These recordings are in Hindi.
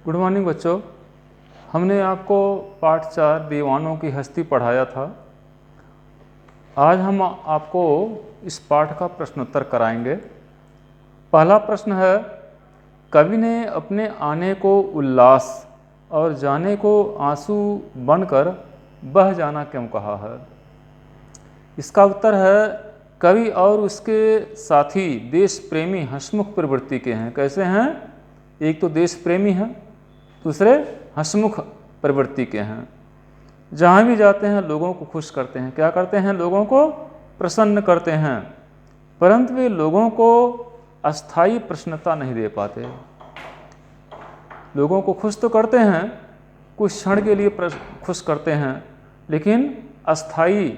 गुड मॉर्निंग बच्चों। हमने आपको पाठ 4 दीवानों की हस्ती पढ़ाया था। आज हम आपको इस पाठ का प्रश्नोत्तर कराएंगे। पहला प्रश्न है, कवि ने अपने आने को उल्लास और जाने को आंसू बनकर बह जाना क्यों कहा है? इसका उत्तर है, कवि और उसके साथी देश प्रेमी हंसमुख प्रवृत्ति के हैं। कैसे हैं? एक तो देश प्रेमी हैं, दूसरे हंसमुख प्रवृत्ति के हैं। जहाँ भी जाते हैं लोगों को खुश करते हैं। क्या करते हैं? लोगों को प्रसन्न करते हैं, परंतु वे लोगों को अस्थायी प्रसन्नता नहीं दे पाते। लोगों को खुश तो करते हैं, कुछ क्षण के लिए खुश करते हैं, लेकिन अस्थायी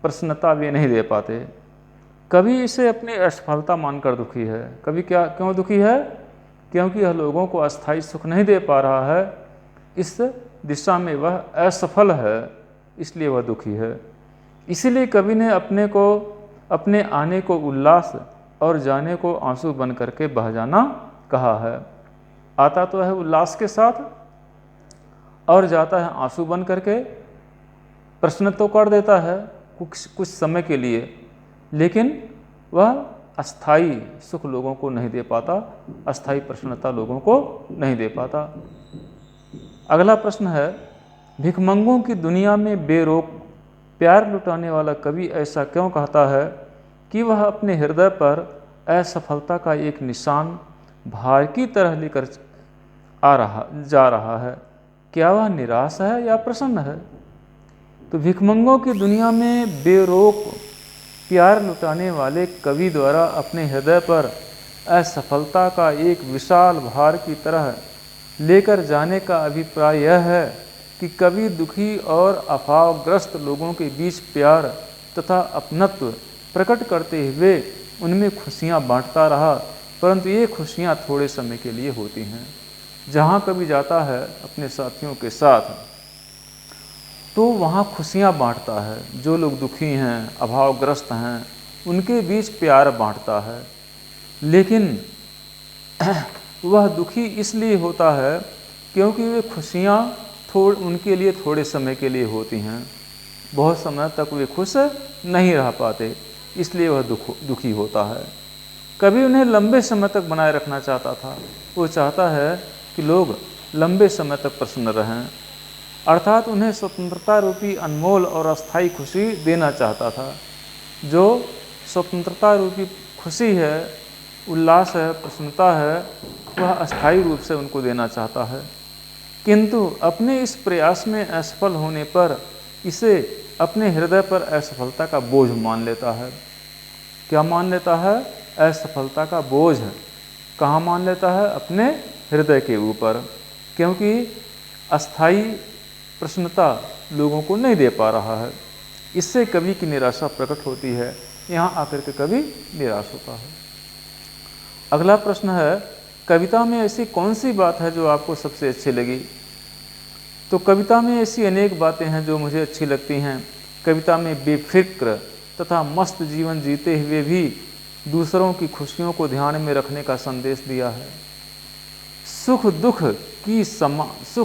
प्रसन्नता वे नहीं दे पाते। कवि इसे अपनी असफलता मानकर दुखी है। कवि क्यों दुखी है? क्योंकि यह लोगों को अस्थायी सुख नहीं दे पा रहा है, इस दिशा में वह असफल है, इसलिए वह दुखी है। इसीलिए कवि ने अपने आने को उल्लास और जाने को आंसू बन करके बह जाना कहा है। आता तो है उल्लास के साथ और जाता है आंसू बन करके। प्रश्न तो कर देता है कुछ समय के लिए, लेकिन वह अस्थाई सुख लोगों को नहीं दे पाता, अस्थाई प्रसन्नता लोगों को नहीं दे पाता। अगला प्रश्न है, भिखमंगों की दुनिया में बेरोक प्यार लुटाने वाला कवि ऐसा क्यों कहता है कि वह अपने हृदय पर असफलता का एक निशान भार की तरह लेकर जा रहा है? क्या वह निराश है या प्रसन्न है? तो भिखमंगों की दुनिया में बेरोक प्यार लुटाने वाले कवि द्वारा अपने हृदय पर असफलता का एक विशाल भार की तरह लेकर जाने का अभिप्राय यह है कि कवि दुखी और अभावग्रस्त लोगों के बीच प्यार तथा अपनत्व प्रकट करते हुए उनमें खुशियां बांटता रहा, परंतु ये खुशियां थोड़े समय के लिए होती हैं। जहाँ कवि जाता है अपने साथियों के साथ, तो वहाँ खुशियाँ बांटता है। जो लोग दुखी हैं, अभावग्रस्त हैं, उनके बीच प्यार बांटता है। लेकिन वह दुखी इसलिए होता है क्योंकि वे खुशियाँ उनके लिए थोड़े समय के लिए होती हैं, बहुत समय तक वे खुश नहीं रह पाते, इसलिए वह दुखी होता है। कभी उन्हें लंबे समय तक बनाए रखना चाहता था। वो चाहता है कि लोग लंबे समय तक प्रसन्न रहें, अर्थात उन्हें स्वतंत्रता रूपी अनमोल और अस्थायी खुशी देना चाहता था। जो स्वतंत्रता रूपी खुशी है, उल्लास है, प्रसन्नता है, वह अस्थायी रूप से उनको देना चाहता है। किंतु अपने इस प्रयास में असफल होने पर इसे अपने हृदय पर असफलता का बोझ मान लेता है। क्या मान लेता है? असफलता का बोझ। कहाँ मान लेता है? अपने हृदय के ऊपर, क्योंकि अस्थायी प्रसन्नता लोगों को नहीं दे पा रहा है। इससे कवि की निराशा प्रकट होती है। यहाँ आकर के कवि निराश होता है। अगला प्रश्न है, कविता में ऐसी कौन सी बात है जो आपको सबसे अच्छी लगी? तो कविता में ऐसी अनेक बातें हैं जो मुझे अच्छी लगती हैं। कविता में बेफिक्र तथा मस्त जीवन जीते हुए भी दूसरों की खुशियों को ध्यान में रखने का संदेश दिया है। सुख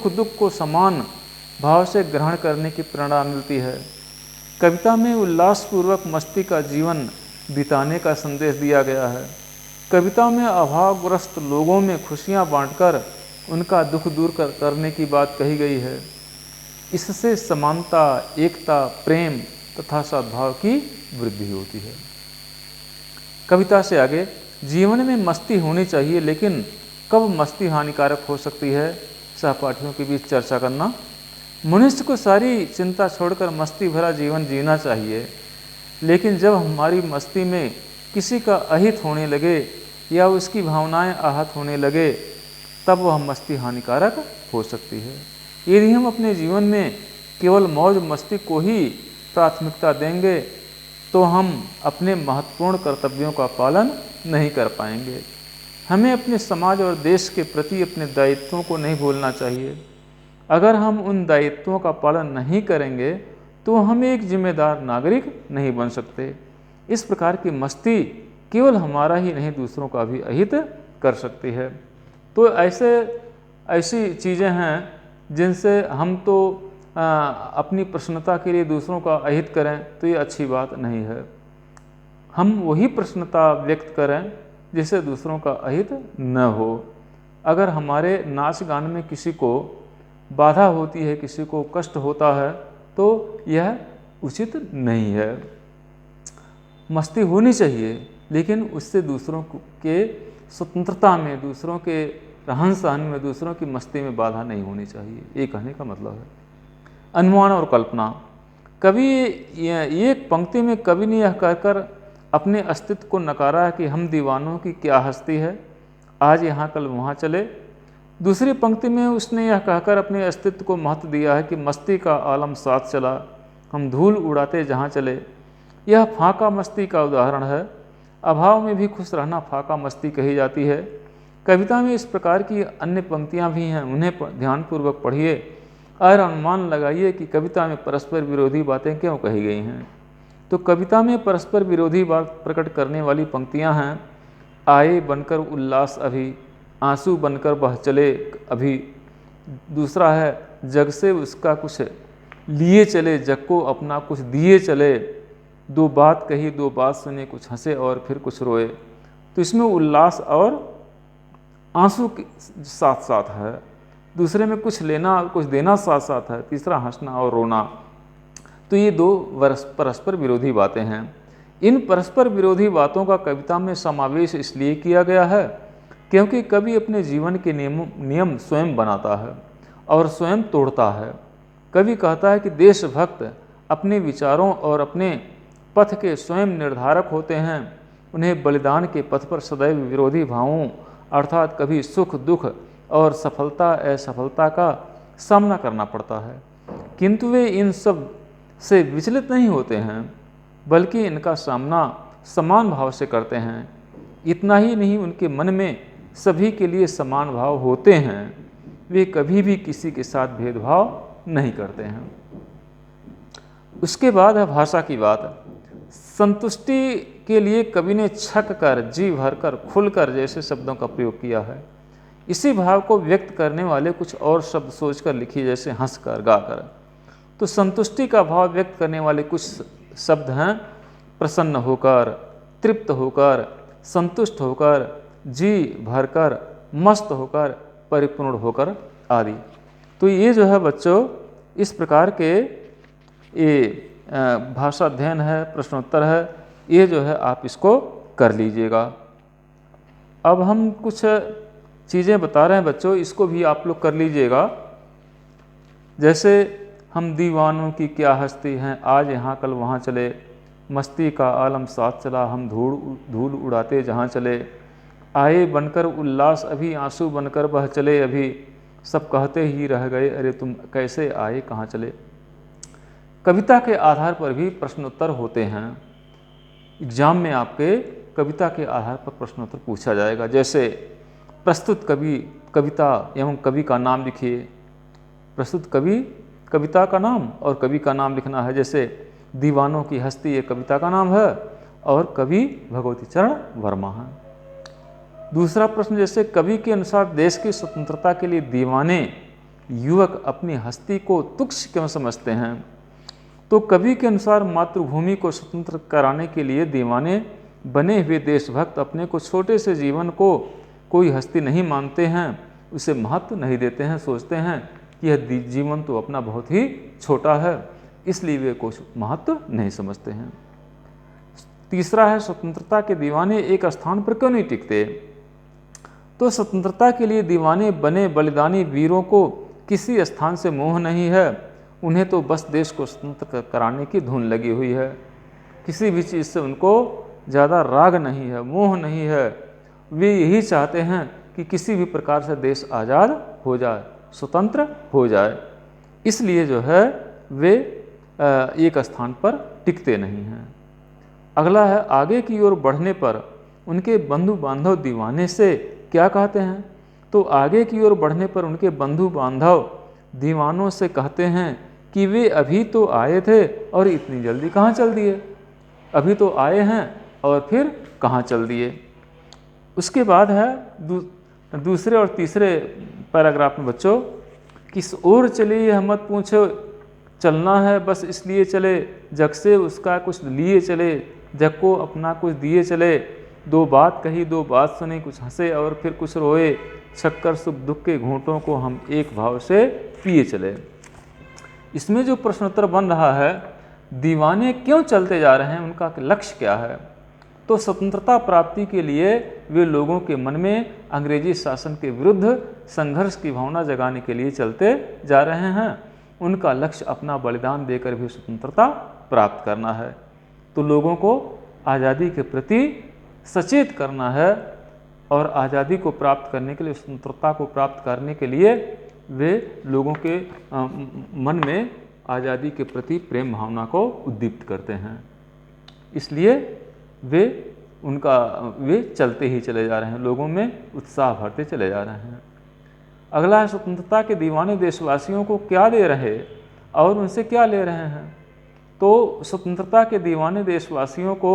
दुख को समान भाव से ग्रहण करने की प्रेरणा मिलती है। कविता में उल्लासपूर्वक मस्ती का जीवन बिताने का संदेश दिया गया है। कविता में अभावग्रस्त लोगों में खुशियां बांटकर उनका दुख दूर करने की बात कही गई है। इससे समानता, एकता, प्रेम तथा सद्भाव की वृद्धि होती है। कविता से आगे, जीवन में मस्ती होनी चाहिए, लेकिन कब मस्ती हानिकारक हो सकती है, सहपाठियों के बीच चर्चा करना। मनुष्य को सारी चिंता छोड़कर मस्ती भरा जीवन जीना चाहिए, लेकिन जब हमारी मस्ती में किसी का अहित होने लगे या उसकी भावनाएं आहत होने लगे, तब वह मस्ती हानिकारक हो सकती है। यदि हम अपने जीवन में केवल मौज मस्ती को ही प्राथमिकता देंगे, तो हम अपने महत्वपूर्ण कर्तव्यों का पालन नहीं कर पाएंगे। हमें अपने समाज और देश के प्रति अपने दायित्वों को नहीं भूलना चाहिए। अगर हम उन दायित्वों का पालन नहीं करेंगे तो हम एक जिम्मेदार नागरिक नहीं बन सकते। इस प्रकार की मस्ती केवल हमारा ही नहीं, दूसरों का भी अहित कर सकती है। तो ऐसी चीज़ें हैं जिनसे हम तो अपनी प्रसन्नता के लिए दूसरों का अहित करें तो ये अच्छी बात नहीं है। हम वही प्रसन्नता व्यक्त करें जिससे दूसरों का अहित न हो। अगर हमारे नाच गान में किसी को बाधा होती है, किसी को कष्ट होता है, तो यह उचित नहीं है। मस्ती होनी चाहिए, लेकिन उससे दूसरों के स्वतंत्रता में, दूसरों के रहन सहन में, दूसरों की मस्ती में बाधा नहीं होनी चाहिए, ये कहने का मतलब है। अनुमान और कल्पना। कवि एक पंक्ति में कवि ने यह कहकर अपने अस्तित्व को नकारा है कि हम दीवानों की क्या हस्ती है, आज यहाँ कल वहाँ चले। दूसरी पंक्ति में उसने यह कहकर अपने अस्तित्व को महत्व दिया है कि मस्ती का आलम साथ चला, हम धूल उड़ाते जहाँ चले। यह फाका मस्ती का उदाहरण है। अभाव में भी खुश रहना फाका मस्ती कही जाती है। कविता में इस प्रकार की अन्य पंक्तियाँ भी हैं, उन्हें ध्यानपूर्वक पढ़िए और अनुमान लगाइए कि कविता में परस्पर विरोधी बातें क्यों कही गई हैं। तो कविता में परस्पर विरोधी बात प्रकट करने वाली पंक्तियाँ हैं, आए बनकर उल्लास अभी, आंसू बनकर बह चले अभी। दूसरा है, जग से उसका कुछ लिए चले, जग को अपना कुछ दिए चले। दो बात कही दो बात सुने, कुछ हंसे और फिर कुछ रोए। तो इसमें उल्लास और आंसू के साथ साथ है, दूसरे में कुछ लेना और कुछ देना साथ साथ है, तीसरा हंसना और रोना। तो ये दो परस्पर विरोधी बातें हैं। इन परस्पर विरोधी बातों का कविता में समावेश इसलिए किया गया है क्योंकि कवि अपने जीवन के नियम स्वयं बनाता है और स्वयं तोड़ता है। कवि कहता है कि देशभक्त अपने विचारों और अपने पथ के स्वयं निर्धारक होते हैं। उन्हें बलिदान के पथ पर सदैव विरोधी भावों अर्थात कभी सुख दुख और सफलता असफलता का सामना करना पड़ता है, किंतु वे इन सब से विचलित नहीं होते हैं, बल्कि इनका सामना समान भाव से करते हैं। इतना ही नहीं, उनके मन में सभी के लिए समान भाव होते हैं। वे कभी भी किसी के साथ भेदभाव नहीं करते हैं। उसके बाद है भाषा की बात। संतुष्टि के लिए कवि ने छक कर, जी भरकर, खुलकर जैसे शब्दों का प्रयोग किया है। इसी भाव को व्यक्त करने वाले कुछ और शब्द सोचकर लिखिए, जैसे हंसकर, गाकर। तो संतुष्टि का भाव व्यक्त करने वाले कुछ शब्द हैं, प्रसन्न होकर, तृप्त होकर, संतुष्ट होकर, जी भरकर, मस्त होकर, परिपूर्ण होकर आदि। तो ये जो है बच्चों, इस प्रकार के ये भाषा अध्ययन है, प्रश्नोत्तर है, ये जो है आप इसको कर लीजिएगा। अब हम कुछ चीज़ें बता रहे हैं बच्चों, इसको भी आप लोग कर लीजिएगा। जैसे हम दीवानों की क्या हस्ती हैं, आज यहाँ कल वहाँ चले, मस्ती का आलम साथ चला, हम धूल उड़ाते जहाँ चले। आए बनकर उल्लास अभी, आंसू बनकर बह चले अभी, सब कहते ही रह गए अरे तुम कैसे आए कहाँ चले। कविता के आधार पर भी प्रश्नोत्तर होते हैं। एग्जाम में आपके कविता के आधार पर प्रश्नोत्तर पूछा जाएगा। जैसे प्रस्तुत कविता एवं कवि का नाम लिखिए। प्रस्तुत कविता का नाम और कवि का नाम लिखना है। जैसे दीवानों की हस्ती ये कविता का नाम है और कवि भगवती चरण वर्मा है। दूसरा प्रश्न, जैसे कवि के अनुसार देश की स्वतंत्रता के लिए दीवाने युवक अपनी हस्ती को तुच्छ क्यों समझते हैं। तो कवि के अनुसार मातृभूमि को स्वतंत्र कराने के लिए दीवाने बने हुए देशभक्त अपने को छोटे से जीवन को कोई हस्ती नहीं मानते हैं, उसे महत्व नहीं देते हैं, सोचते हैं कि यह जीवन तो अपना बहुत ही छोटा है, इसलिए वे कुछ महत्व नहीं समझते हैं। तीसरा है, स्वतंत्रता के दीवाने एक स्थान पर क्यों नहीं टिकते। तो स्वतंत्रता के लिए दीवाने बने बलिदानी वीरों को किसी स्थान से मोह नहीं है, उन्हें तो बस देश को स्वतंत्र कराने की धुन लगी हुई है। किसी भी चीज़ से उनको ज़्यादा राग नहीं है, मोह नहीं है। वे यही चाहते हैं कि किसी भी प्रकार से देश आज़ाद हो जाए, स्वतंत्र हो जाए। इसलिए जो है वे एक स्थान पर टिकते नहीं हैं। अगला है, आगे की ओर बढ़ने पर उनके बंधु बांधव दीवाने से क्या कहते हैं। तो आगे की ओर बढ़ने पर उनके बंधु बांधव दीवानों से कहते हैं कि वे अभी तो आए थे और इतनी जल्दी कहाँ चल दिए। अभी तो आए हैं और फिर कहाँ चल दिए। उसके बाद है दूसरे और तीसरे पैराग्राफ में बच्चों, किस ओर चले यह मत पूछो, चलना है बस इसलिए चले, जग से उसका कुछ लिए चले, जग को अपना कुछ दिए चले, दो बात कही दो बात सुनी, कुछ हंसे और फिर कुछ रोए, शक्कर सुख दुख के घूंटों को हम एक भाव से पिए चले। इसमें जो प्रश्नोत्तर बन रहा है, दीवाने क्यों चलते जा रहे हैं, उनका लक्ष्य क्या है। तो स्वतंत्रता प्राप्ति के लिए वे लोगों के मन में अंग्रेजी शासन के विरुद्ध संघर्ष की भावना जगाने के लिए चलते जा रहे हैं। उनका लक्ष्य अपना बलिदान देकर भी स्वतंत्रता प्राप्त करना है। तो लोगों को आज़ादी के प्रति सचेत करना है और आज़ादी को प्राप्त करने के लिए, स्वतंत्रता को प्राप्त करने के लिए वे लोगों के मन में आज़ादी के प्रति प्रेम भावना को उद्दीप्त करते हैं। इसलिए वे चलते ही चले जा रहे हैं, लोगों में उत्साह भरते चले जा रहे हैं। अगला है, स्वतंत्रता के दीवाने देशवासियों को क्या दे रहे और उनसे क्या ले रहे हैं। तो स्वतंत्रता के दीवाने देशवासियों को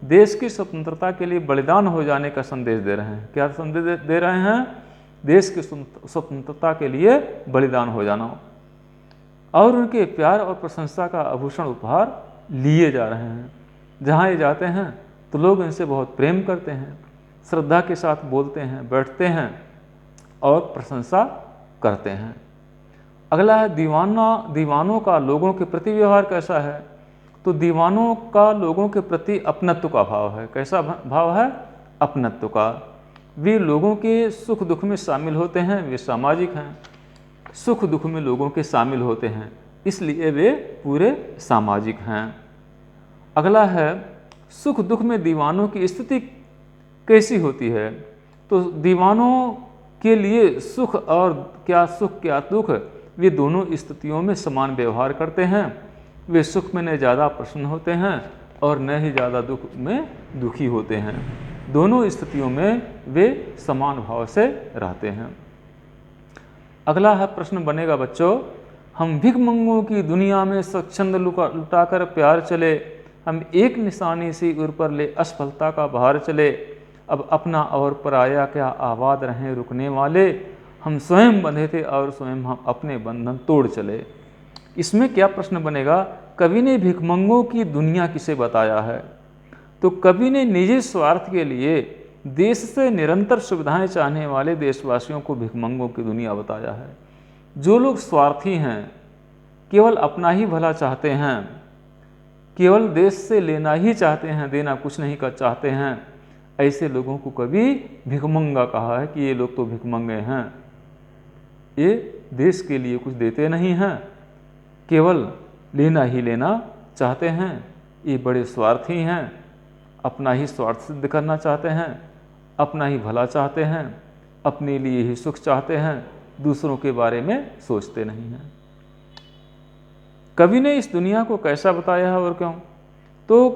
देश की स्वतंत्रता के लिए बलिदान हो जाने का संदेश दे रहे हैं। क्या संदेश दे रहे हैं? देश की स्वतंत्रता के लिए बलिदान हो जाना, और उनके प्यार और प्रशंसा का आभूषण उपहार लिए जा रहे हैं। जहाँ ये जाते हैं तो लोग इनसे बहुत प्रेम करते हैं, श्रद्धा के साथ बोलते हैं, बैठते हैं और प्रशंसा करते हैं। अगला है, दीवानों का लोगों के प्रति व्यवहार कैसा है। तो दीवानों का लोगों के प्रति अपनत्व का भाव है। कैसा भाव है? अपनत्व का। वे लोगों के सुख दुख में शामिल होते हैं, वे सामाजिक हैं, सुख दुख में लोगों के शामिल होते हैं, इसलिए वे पूरे सामाजिक हैं। अगला है, सुख दुख में दीवानों की स्थिति कैसी होती है। तो दीवानों के लिए सुख क्या दुख, वे दोनों स्थितियों में समान व्यवहार करते हैं। वे सुख में न ज़्यादा प्रसन्न होते हैं और न ही ज़्यादा दुख में दुखी होते हैं। दोनों स्थितियों में वे समान भाव से रहते हैं। अगला है, प्रश्न बनेगा बच्चों, हम भिखमंगों की दुनिया में स्वच्छंद लुटाकर प्यार चले, हम एक निशानी सी उर पर ले असफलता का भार चले, अब अपना और पराया क्या आबाद रहें रुकने वाले, हम स्वयं बंधे थे और स्वयं हम अपने बंधन तोड़ चले। इसमें क्या प्रश्न बनेगा, कवि ने भिखमंगों की दुनिया किसे बताया है। तो कवि ने निजी स्वार्थ के लिए देश से निरंतर सुविधाएं चाहने वाले देशवासियों को भिखमंगों की दुनिया बताया है। जो लोग स्वार्थी हैं, केवल अपना ही भला चाहते हैं, केवल देश से लेना ही चाहते हैं, देना कुछ नहीं कर चाहते हैं, ऐसे लोगों को कभी भिखमंगा कहा है कि ये लोग तो भिखमंगे हैं, ये देश के लिए कुछ देते नहीं हैं, केवल लेना ही लेना चाहते हैं, ये बड़े स्वार्थी हैं, अपना ही स्वार्थ सिद्ध करना चाहते हैं, अपना ही भला चाहते हैं, अपने लिए ही सुख चाहते हैं, दूसरों के बारे में सोचते नहीं हैं। कवि ने इस दुनिया को कैसा बताया है और क्यों। तो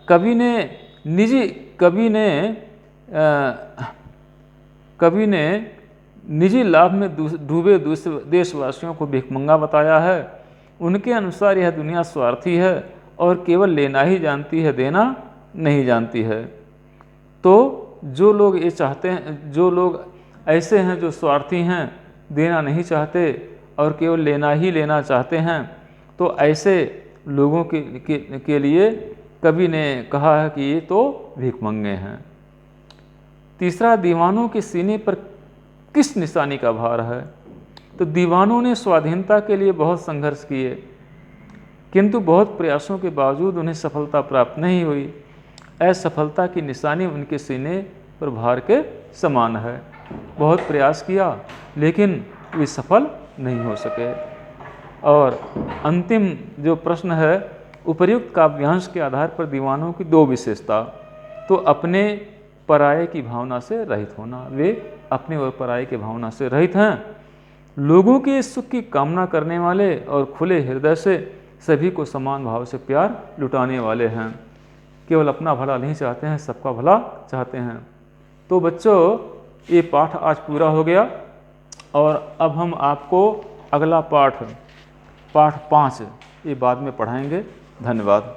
कवि ने निजी लाभ में डूबे देशवासियों को भिखमंगा बताया है। उनके अनुसार यह दुनिया स्वार्थी है और केवल लेना ही जानती है, देना नहीं जानती है। तो जो लोग ये चाहते हैं, जो लोग ऐसे हैं जो स्वार्थी हैं, देना नहीं चाहते और केवल लेना ही लेना चाहते हैं, तो ऐसे लोगों के लिए कवि ने कहा है कि ये तो भिखमंगे हैं। तीसरा, दीवानों के सीने पर किस निशानी का भार है। तो दीवानों ने स्वाधीनता के लिए बहुत संघर्ष किए, किंतु बहुत प्रयासों के बावजूद उन्हें सफलता प्राप्त नहीं हुई। असफलता की निशानी उनके सीने पर भार के समान है। बहुत प्रयास किया लेकिन वे सफल नहीं हो सके। और अंतिम जो प्रश्न है, उपर्युक्त काव्यांश के आधार पर दीवानों की दो विशेषता। तो अपने पराये की भावना से रहित होना, वे अपने और पराये की भावना से रहित हैं, लोगों के सुख की कामना करने वाले और खुले हृदय से सभी को समान भाव से प्यार लुटाने वाले हैं, केवल अपना भला नहीं चाहते हैं, सबका भला चाहते हैं। तो बच्चों, ये पाठ आज पूरा हो गया और अब हम आपको अगला पाठ 5 ये बाद में पढ़ाएंगे। धन्यवाद।